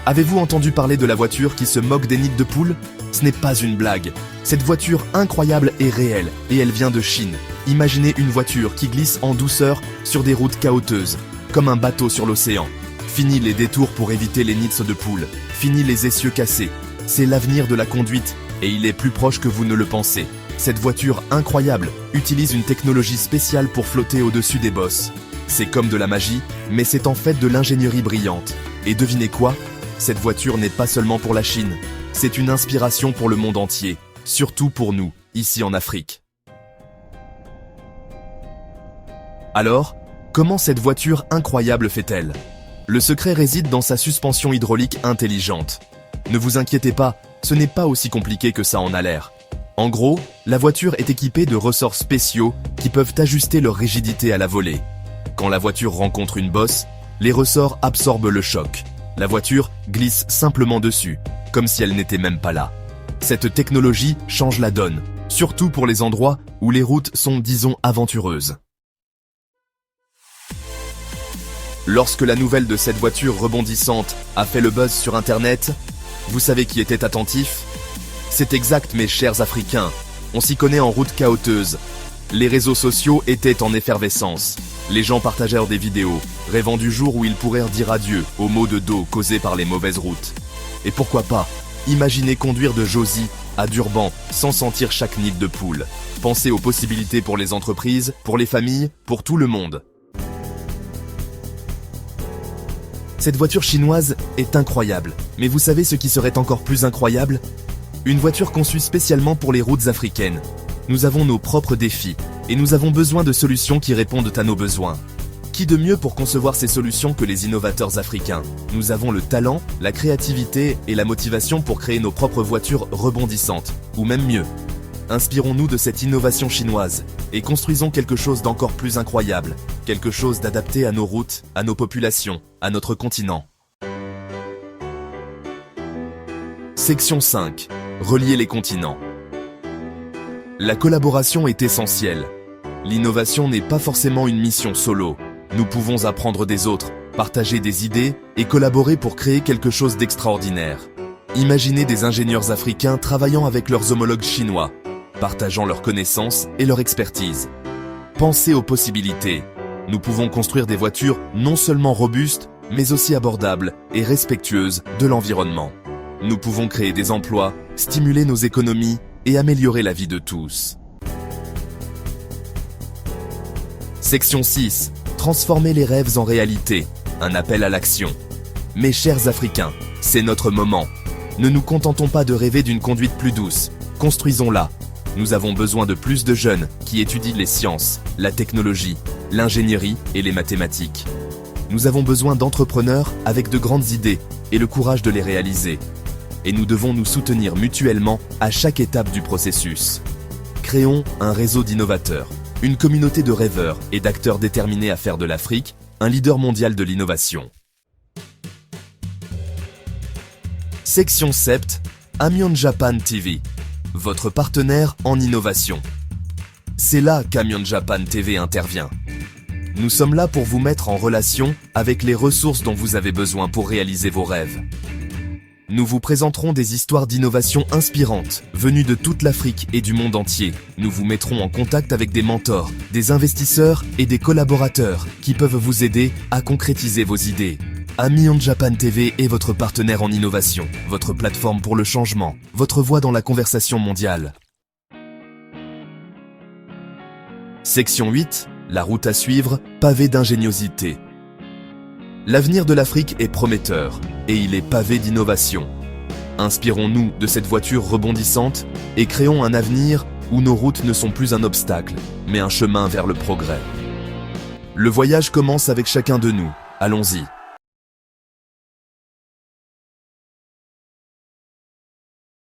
Avez-vous entendu parler de la voiture qui se moque des nids de poules? Ce n'est pas une blague. Cette voiture incroyable est réelle et elle vient de Chine. Imaginez une voiture qui glisse en douceur sur des routes chaotiques, comme un bateau sur l'océan. Fini les détours pour éviter les nids de poules. Fini les essieux cassés. C'est l'avenir de la conduite et il est plus proche que vous ne le pensez. Cette voiture incroyable utilise une technologie spéciale pour flotter au-dessus des bosses. C'est comme de la magie, mais c'est en fait de l'ingénierie brillante. Et devinez quoi? Cette voiture n'est pas seulement pour la Chine. C'est une inspiration pour le monde entier, surtout pour nous, ici en Afrique. Alors, comment cette voiture incroyable fait-elle? Le secret réside dans sa suspension hydraulique intelligente. Ne vous inquiétez pas, ce n'est pas aussi compliqué que ça en a l'air. En gros, la voiture est équipée de ressorts spéciaux qui peuvent ajuster leur rigidité à la volée. Quand la voiture rencontre une bosse, les ressorts absorbent le choc. La voiture glisse simplement dessus, comme si elle n'était même pas là. Cette technologie change la donne, surtout pour les endroits où les routes sont, disons, aventureuses. Lorsque la nouvelle de cette voiture rebondissante a fait le buzz sur Internet, vous savez qui était attentif? C'est exact, mes chers Africains. On s'y connaît en route chaoteuse. Les réseaux sociaux étaient en effervescence. Les gens partagèrent des vidéos, rêvant du jour où ils pourraient dire adieu aux maux de dos causés par les mauvaises routes. Et pourquoi pas, imaginez conduire de Josie à Durban sans sentir chaque nid de poule. Pensez aux possibilités pour les entreprises, pour les familles, pour tout le monde. Cette voiture chinoise est incroyable, mais vous savez ce qui serait encore plus incroyable? Une voiture conçue spécialement pour les routes africaines. Nous avons nos propres défis, et nous avons besoin de solutions qui répondent à nos besoins. Qui de mieux pour concevoir ces solutions que les innovateurs africains? Nous avons le talent, la créativité et la motivation pour créer nos propres voitures rebondissantes, ou même mieux. Inspirons-nous de cette innovation chinoise, et construisons quelque chose d'encore plus incroyable, quelque chose d'adapté à nos routes, à nos populations, à notre continent. Section 5. Relier les continents. La collaboration est essentielle. L'innovation n'est pas forcément une mission solo. Nous pouvons apprendre des autres, partager des idées et collaborer pour créer quelque chose d'extraordinaire. Imaginez des ingénieurs africains travaillant avec leurs homologues chinois, partageant leurs connaissances et leur expertise. Pensez aux possibilités. Nous pouvons construire des voitures non seulement robustes, mais aussi abordables et respectueuses de l'environnement. Nous pouvons créer des emplois, stimuler nos économies et améliorer la vie de tous. Section 6. Transformer les rêves en réalité. Un appel à l'action. Mes chers Africains, c'est notre moment. Ne nous contentons pas de rêver d'une conduite plus douce. Construisons-la. Nous avons besoin de plus de jeunes qui étudient les sciences, la technologie, l'ingénierie et les mathématiques. Nous avons besoin d'entrepreneurs avec de grandes idées et le courage de les réaliser. Et nous devons nous soutenir mutuellement à chaque étape du processus. Créons un réseau d'innovateurs, une communauté de rêveurs et d'acteurs déterminés à faire de l'Afrique un leader mondial de l'innovation. Section 7. Amion Japan TV, votre partenaire en innovation. C'est là qu'Amion Japan TV intervient. Nous sommes là pour vous mettre en relation avec les ressources dont vous avez besoin pour réaliser vos rêves. Nous vous présenterons des histoires d'innovation inspirantes, venues de toute l'Afrique et du monde entier. Nous vous mettrons en contact avec des mentors, des investisseurs et des collaborateurs qui peuvent vous aider à concrétiser vos idées. Amion Japan TV est votre partenaire en innovation, votre plateforme pour le changement, votre voix dans la conversation mondiale. Section 8. La route à suivre, pavé d'ingéniosité. L'avenir de l'Afrique est prometteur, et il est pavé d'innovation. Inspirons-nous de cette voiture rebondissante et créons un avenir où nos routes ne sont plus un obstacle, mais un chemin vers le progrès. Le voyage commence avec chacun de nous. Allons-y.